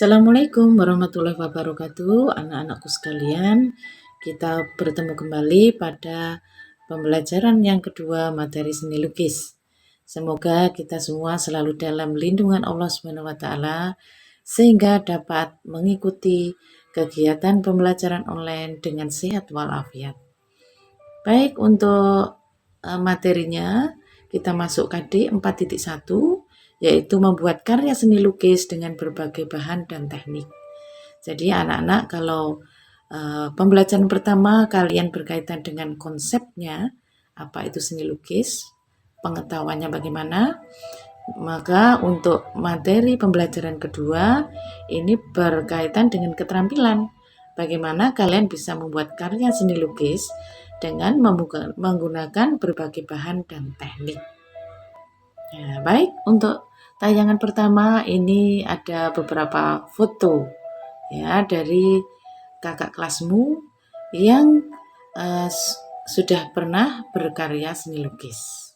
Assalamualaikum warahmatullahi wabarakatuh, anak-anakku sekalian. Kita bertemu kembali pada pembelajaran yang kedua materi seni lukis. Semoga kita semua selalu dalam lindungan Allah SWT sehingga dapat mengikuti kegiatan pembelajaran online dengan sehat walafiat. Baik, untuk materinya kita masuk KD 4.1, yaitu membuat karya seni lukis dengan berbagai bahan dan teknik. Jadi anak-anak, kalau pembelajaran pertama kalian berkaitan dengan konsepnya, apa itu seni lukis, pengetahuannya bagaimana, maka untuk materi pembelajaran kedua ini berkaitan dengan keterampilan. Bagaimana kalian bisa membuat karya seni lukis dengan menggunakan berbagai bahan dan teknik. Ya, baik, untuk tayangan pertama ini ada beberapa foto ya dari kakak kelasmu yang sudah pernah berkarya seni lukis,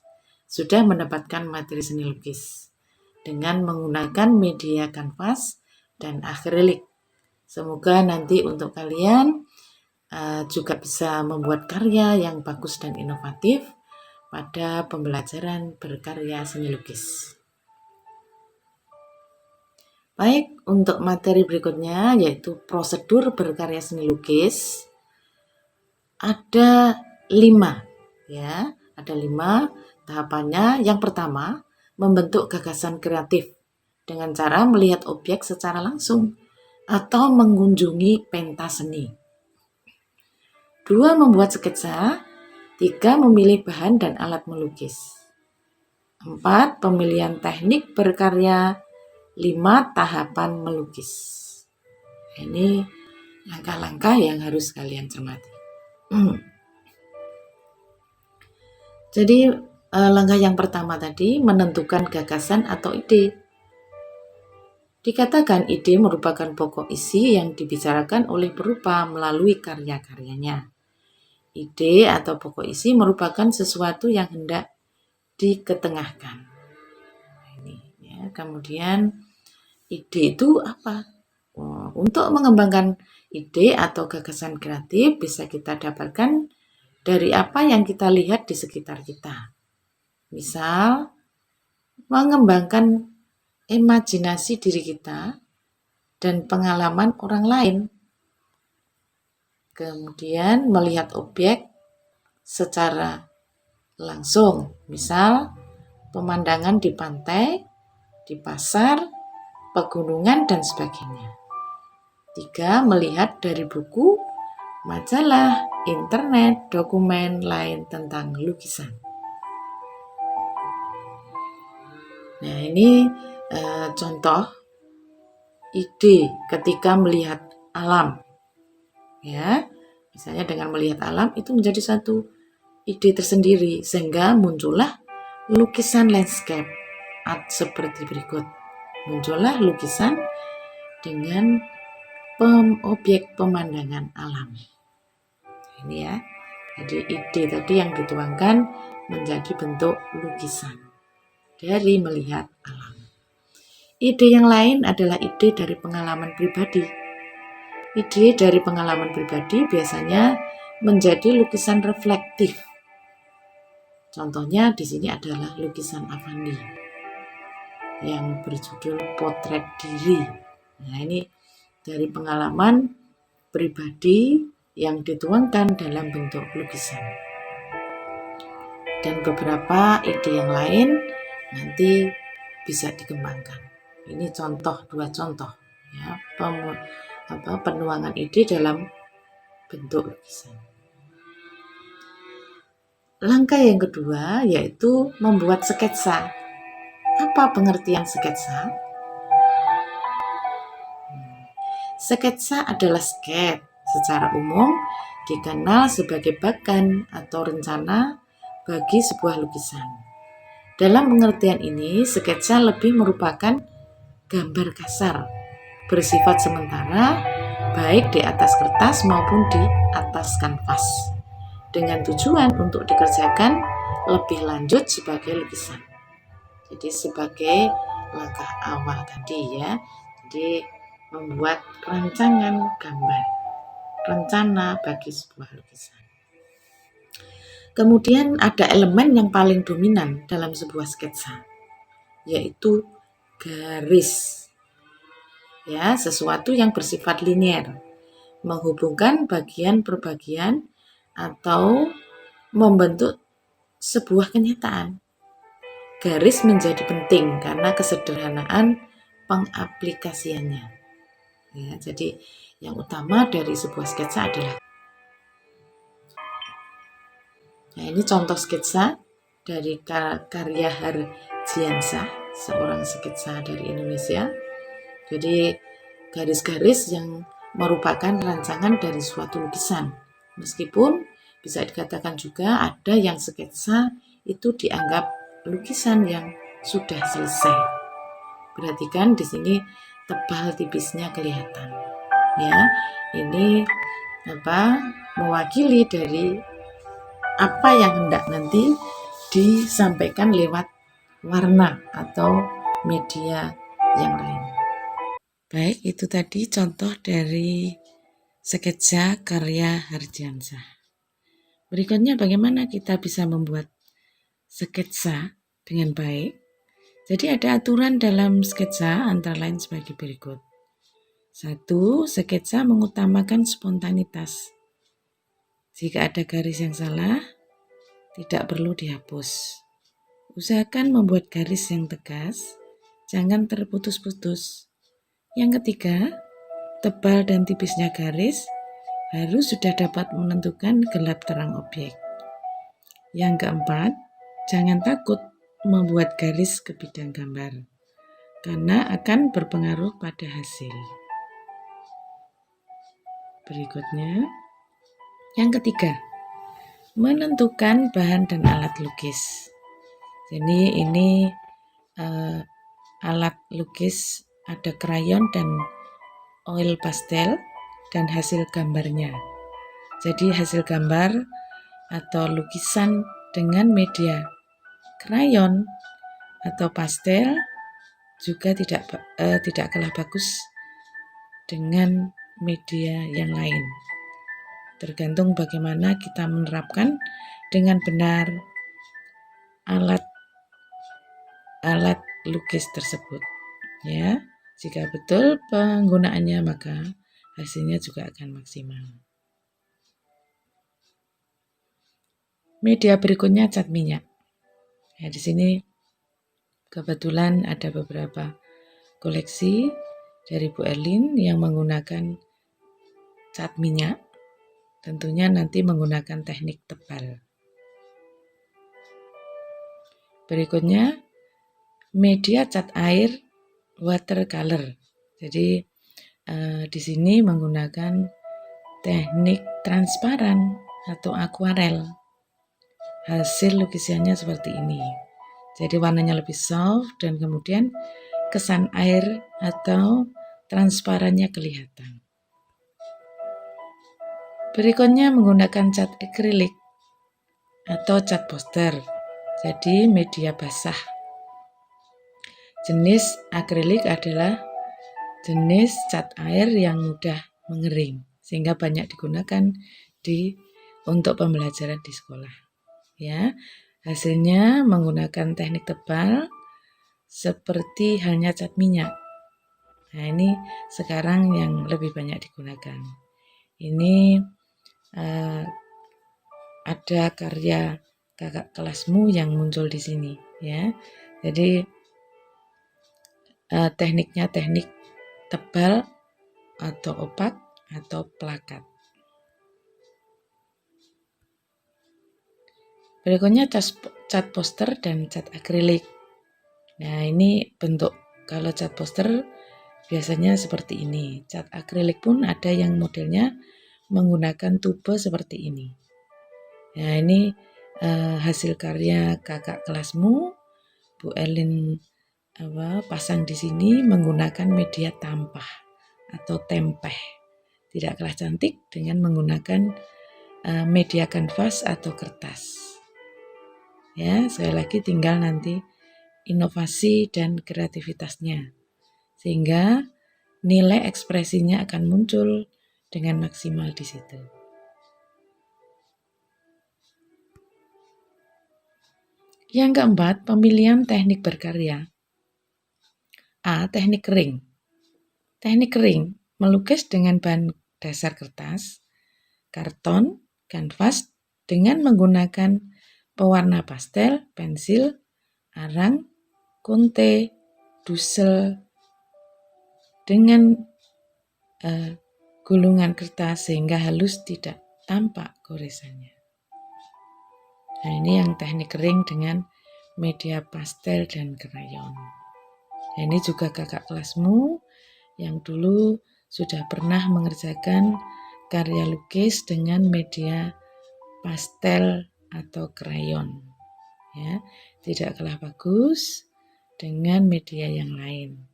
sudah mendapatkan materi seni lukis dengan menggunakan media kanvas dan akrilik. Semoga nanti untuk kalian juga bisa membuat karya yang bagus dan inovatif pada pembelajaran berkarya seni lukis. Baik, untuk materi berikutnya yaitu prosedur berkarya seni lukis. Ada 5 ya, ada 5 tahapannya. Yang pertama, membentuk gagasan kreatif dengan cara melihat objek secara langsung atau mengunjungi pentas seni. 2, membuat sketsa. 3, memilih bahan dan alat melukis. 4, pemilihan teknik berkarya. 5, tahapan melukis. Ini langkah-langkah yang harus kalian cermati. Jadi langkah yang pertama tadi, menentukan gagasan atau ide. Dikatakan ide merupakan pokok isi yang dibicarakan oleh perupa melalui karya-karyanya. Ide atau pokok isi merupakan sesuatu yang hendak diketengahkan. Ini ya. Kemudian ide itu apa? Untuk mengembangkan ide atau gagasan kreatif bisa kita dapatkan dari apa yang kita lihat di sekitar kita. Misal, mengembangkan imajinasi diri kita dan pengalaman orang lain. Kemudian melihat objek secara langsung, misal pemandangan di pantai, di pasar, pegunungan, dan sebagainya. 3, melihat dari buku, majalah, internet, dokumen lain tentang lukisan. Nah, ini contoh ide ketika melihat alam. Ya, misalnya dengan melihat alam itu menjadi satu ide tersendiri sehingga muncullah lukisan landscape seperti berikut. Muncullah lukisan dengan objek pemandangan alam. Ini ya. Jadi ide tadi yang dituangkan menjadi bentuk lukisan dari melihat alam. Ide yang lain adalah ide dari pengalaman pribadi. Ide dari pengalaman pribadi biasanya menjadi lukisan reflektif. Contohnya di sini adalah lukisan Avandi yang berjudul Potret Diri. Nah, ini dari pengalaman pribadi yang dituangkan dalam bentuk lukisan. Dan beberapa ide yang lain nanti bisa dikembangkan. Ini dua contoh ya, penuangan ide dalam bentuk lukisan. Langkah yang kedua yaitu membuat sketsa. Apa pengertian sketsa? Sketsa adalah sketch. Secara umum dikenal sebagai bagan atau rencana bagi sebuah lukisan. Dalam pengertian ini, sketsa lebih merupakan gambar kasar, bersifat sementara, baik di atas kertas maupun di atas kanvas, dengan tujuan untuk dikerjakan lebih lanjut sebagai lukisan. Jadi sebagai langkah awal tadi ya. Jadi membuat rancangan gambar, rencana bagi sebuah lukisan. Kemudian ada elemen yang paling dominan dalam sebuah sketsa, yaitu garis. Ya, sesuatu yang bersifat linier, menghubungkan bagian per bagian atau membentuk sebuah kenyataan. Garis menjadi penting karena kesederhanaan pengaplikasiannya. Ya, jadi yang utama dari sebuah sketsa adalah. Nah, ini contoh sketsa dari karya Harjiansah, seorang sketsa dari Indonesia. Jadi garis-garis yang merupakan rancangan dari suatu lukisan. Meskipun bisa dikatakan juga ada yang sketsa itu dianggap lukisan yang sudah selesai. Perhatikan di sini tebal tipisnya kelihatan. Ya, ini mewakili dari apa yang hendak nanti disampaikan lewat warna atau media yang lain. Baik, itu tadi contoh dari sketsa karya Harjiansah. Berikutnya bagaimana kita bisa membuat sketsa dengan baik. Jadi ada aturan dalam sketsa antara lain sebagai berikut. 1. Sketsa mengutamakan spontanitas. Jika ada garis yang salah, tidak perlu dihapus. Usahakan membuat garis yang tegas, jangan terputus-putus. Yang ketiga, tebal dan tipisnya garis harus sudah dapat menentukan gelap terang objek. Yang keempat, jangan takut membuat garis ke bidang gambar, karena akan berpengaruh pada hasil. Berikutnya, yang ketiga, menentukan bahan dan alat lukis. Jadi ini alat lukis, ada krayon dan oil pastel dan hasil gambarnya. Jadi hasil gambar atau lukisan dengan media krayon atau pastel juga tidak kalah bagus dengan media yang lain. Tergantung bagaimana kita menerapkan dengan benar alat lukis tersebut. Ya, jika betul penggunaannya maka hasilnya juga akan maksimal. Media berikutnya cat minyak. Ya, di sini kebetulan ada beberapa koleksi dari Bu Erlin yang menggunakan cat minyak. Tentunya nanti menggunakan teknik tebal. Berikutnya, media cat air watercolor. Jadi di sini menggunakan teknik transparan atau akuarel. Hasil lukisannya seperti ini. Jadi warnanya lebih soft dan kemudian kesan air atau transparannya kelihatan. Berikutnya menggunakan cat akrilik atau cat poster. Jadi media basah. Jenis akrilik adalah jenis cat air yang mudah mengering sehingga banyak digunakan untuk pembelajaran di sekolah. Ya, hasilnya menggunakan teknik tebal seperti halnya cat minyak. Nah, ini sekarang yang lebih banyak digunakan. Ini ada karya kakak kelasmu yang muncul di sini, ya. Jadi tekniknya teknik tebal atau opak atau plakat. Berikutnya cat poster dan cat akrilik. Nah, ini bentuk kalau cat poster biasanya seperti ini. Cat akrilik pun ada yang modelnya menggunakan tube seperti ini. Nah, ini hasil karya kakak kelasmu, Bu Erlin pasang di sini menggunakan media tampah atau tempeh. Tidak kalah cantik dengan menggunakan media kanvas atau kertas. Ya, sekali lagi tinggal nanti inovasi dan kreativitasnya. Sehingga nilai ekspresinya akan muncul dengan maksimal di situ. Yang keempat, pemilihan teknik berkarya. A. Teknik kering. Teknik kering melukis dengan bahan dasar kertas, karton, kanvas dengan menggunakan pewarna pastel, pensil, arang, kunte, dusel dengan gulungan kertas sehingga halus tidak tampak goresannya. Nah, ini yang teknik kering dengan media pastel dan krayon. Nah, ini juga kakak kelasmu yang dulu sudah pernah mengerjakan karya lukis dengan media pastel atau krayon. Ya, tidak kalah bagus dengan media yang lain.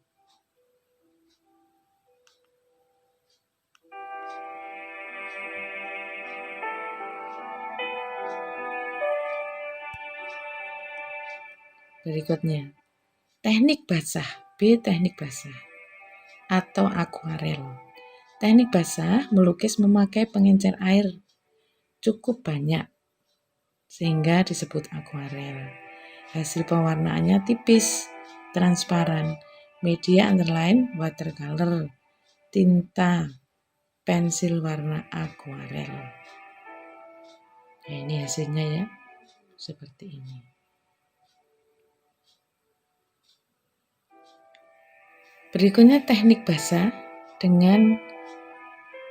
Berikutnya, teknik basah. B. Teknik basah atau akuarel. Teknik basah melukis memakai pengencer air cukup banyak sehingga disebut akuarel. Hasil pewarnaannya tipis, transparan. Media antara lain watercolor, tinta, pensil warna akuarel. Nah, ini hasilnya ya, seperti ini. Berikutnya teknik basah dengan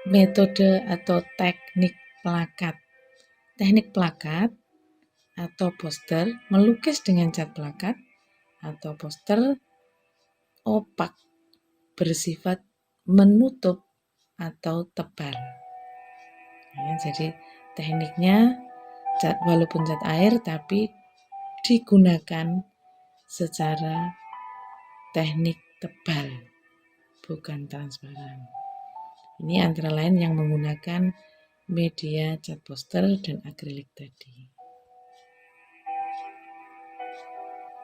metode atau teknik plakat. Teknik plakat atau poster melukis dengan cat plakat atau poster opak bersifat menutup atau tebal. Ya, jadi tekniknya walaupun cat air tapi digunakan secara teknik tebal, bukan transparan. Ini antara lain yang menggunakan media cat poster dan akrilik tadi.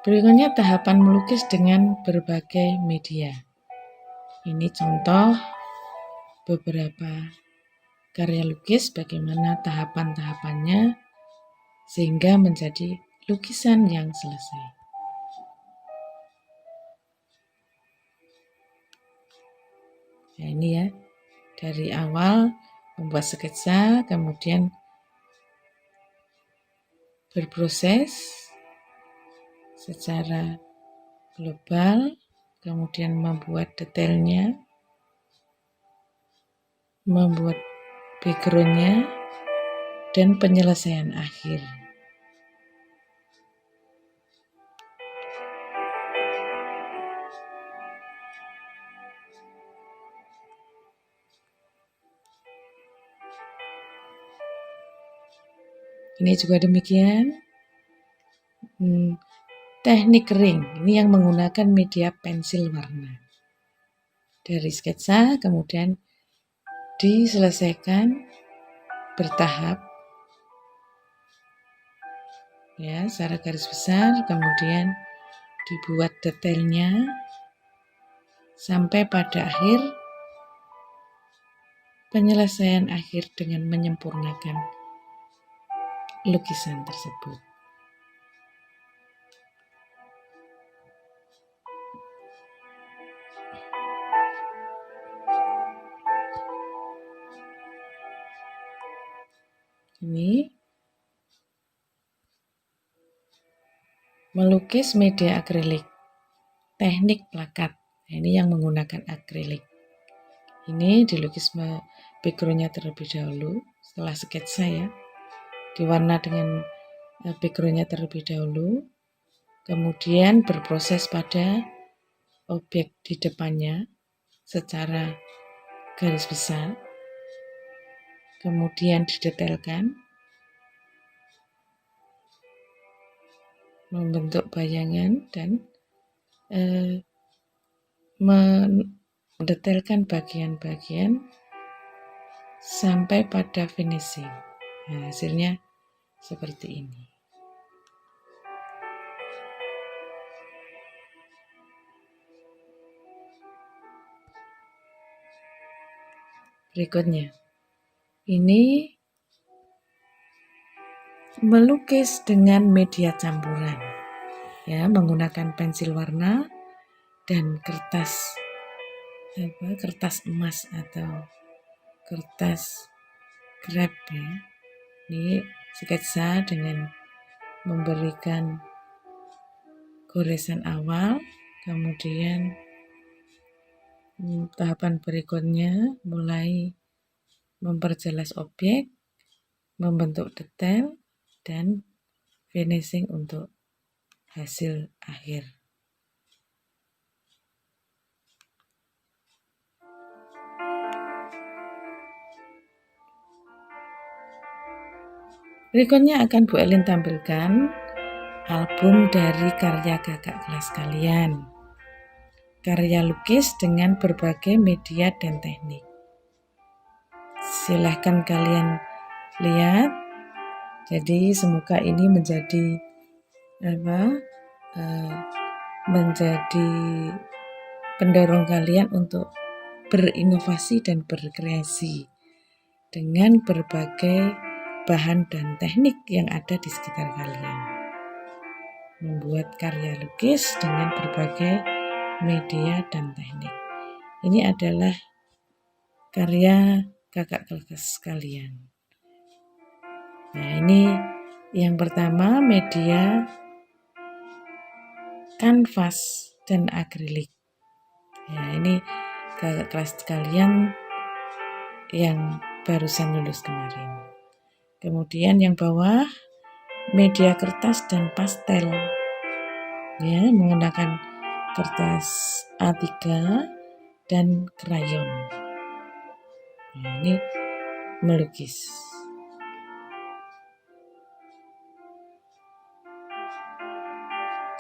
Berikutnya tahapan melukis dengan berbagai media. Ini contoh beberapa karya lukis bagaimana tahapan-tahapannya sehingga menjadi lukisan yang selesai. Nah, ini ya, dari awal membuat sketsa, kemudian berproses secara global, kemudian membuat detailnya, membuat backgroundnya, dan penyelesaian akhir. Ini juga demikian. Teknik kering, ini yang menggunakan media pensil warna. Dari sketsa kemudian diselesaikan bertahap, ya, secara garis besar, kemudian dibuat detailnya sampai pada akhir penyelesaian akhir dengan menyempurnakan lukisan tersebut. Ini melukis media akrilik, teknik plakat. Ini yang menggunakan akrilik. Ini dilukis backgroundnya terlebih dahulu, setelah sketsa ya, diwarna dengan backgroundnya terlebih dahulu, kemudian berproses pada objek di depannya secara garis besar, kemudian didetailkan, membentuk bayangan dan mendetailkan bagian-bagian sampai pada finishing. Nah, hasilnya seperti ini. Berikutnya, ini melukis dengan media campuran, ya, menggunakan pensil warna dan kertas emas atau kertas krep, ya. Ini sketsa dengan memberikan goresan awal, kemudian tahapan berikutnya mulai memperjelas objek, membentuk detail, dan finishing untuk hasil akhir. Berikutnya akan Bu Elin tampilkan album dari karya kakak kelas kalian. Karya lukis dengan berbagai media dan teknik. Silahkan kalian lihat. Jadi semoga ini menjadi menjadi pendorong kalian untuk berinovasi dan berkreasi dengan berbagai bahan dan teknik yang ada di sekitar kalian. Membuat karya lukis dengan berbagai media dan teknik. Ini adalah karya kakak kelas kalian. Nah, ini yang pertama media kanvas dan akrilik. Ya, ini kakak kelas kalian yang barusan lulus kemarin. Kemudian yang bawah media kertas dan pastel. Ya, menggunakan kertas A3 dan krayon. Nah, ini melukis.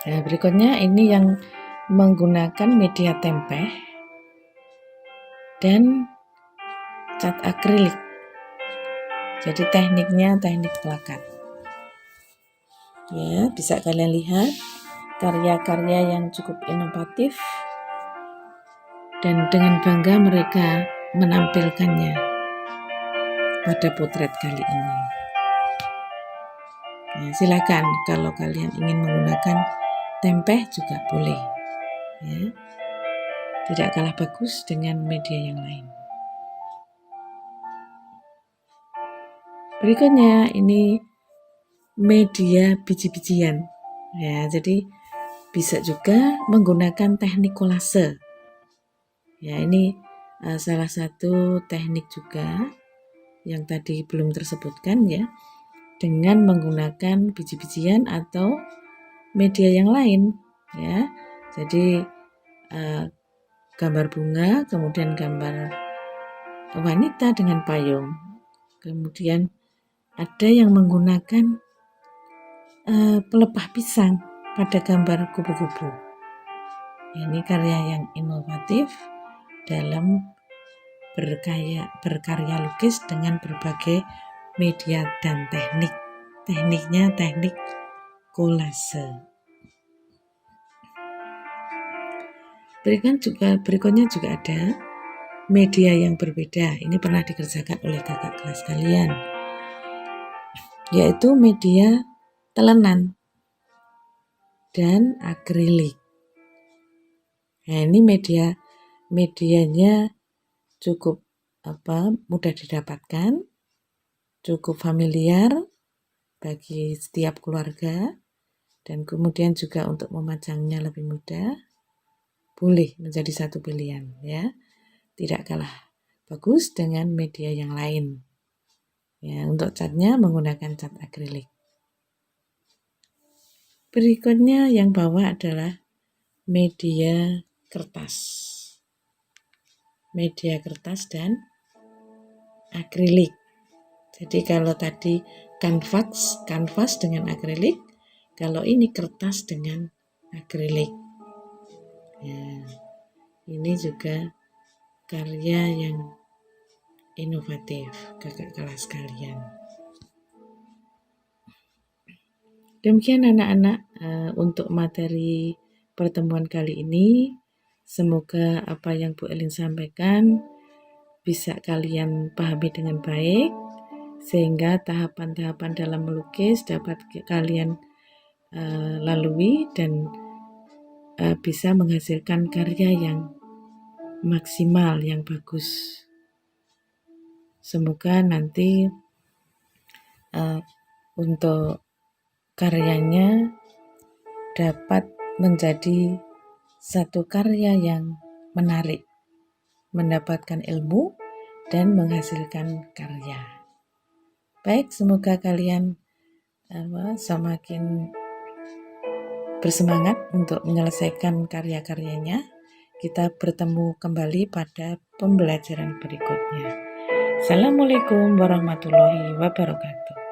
Nah, berikutnya ini yang menggunakan media tempeh dan cat akrilik. Jadi tekniknya teknik plakat. Ya, bisa kalian lihat karya-karya yang cukup inovatif dan dengan bangga mereka menampilkannya pada potret kali ini. Ya, silakan kalau kalian ingin menggunakan tempeh juga boleh, ya. Tidak kalah bagus dengan media yang lain. Berikutnya ini media biji-bijian, ya. Jadi bisa juga menggunakan teknik kolase. Ya, ini salah satu teknik juga yang tadi belum tersebutkan, ya, dengan menggunakan biji-bijian atau media yang lain, ya. Jadi gambar bunga, kemudian gambar wanita dengan payung, kemudian ada yang menggunakan pelepah pisang pada gambar kupu-kupu. Ini karya yang inovatif dalam berkarya lukis dengan berbagai media dan teknik. Tekniknya teknik kolase. Berikutnya juga ada media yang berbeda. Ini pernah dikerjakan oleh kakak kelas kalian, yaitu media telenan dan akrilik. Nah, ini medianya cukup mudah didapatkan, cukup familiar bagi setiap keluarga, dan kemudian juga untuk memajangnya lebih mudah. Boleh menjadi satu pilihan, ya. Tidak kalah bagus dengan media yang lain. Ya, untuk catnya menggunakan cat akrilik. Berikutnya yang bawah adalah media kertas. Media kertas dan akrilik. Jadi kalau tadi kanvas dengan akrilik, kalau ini kertas dengan akrilik. Ya, ini juga karya yang inovatif kakak kelas kalian. Demikian anak-anak untuk materi pertemuan kali ini. Semoga apa yang Bu Elin sampaikan bisa kalian pahami dengan baik, sehingga tahapan-tahapan dalam melukis dapat kalian lalui dan bisa menghasilkan karya yang maksimal, yang bagus. Semoga nanti untuk karyanya dapat menjadi satu karya yang menarik, mendapatkan ilmu dan menghasilkan karya. Baik, semoga kalian semakin bersemangat untuk menyelesaikan karya-karyanya. Kita bertemu kembali pada pembelajaran berikutnya. Assalamualaikum warahmatullahi wabarakatuh.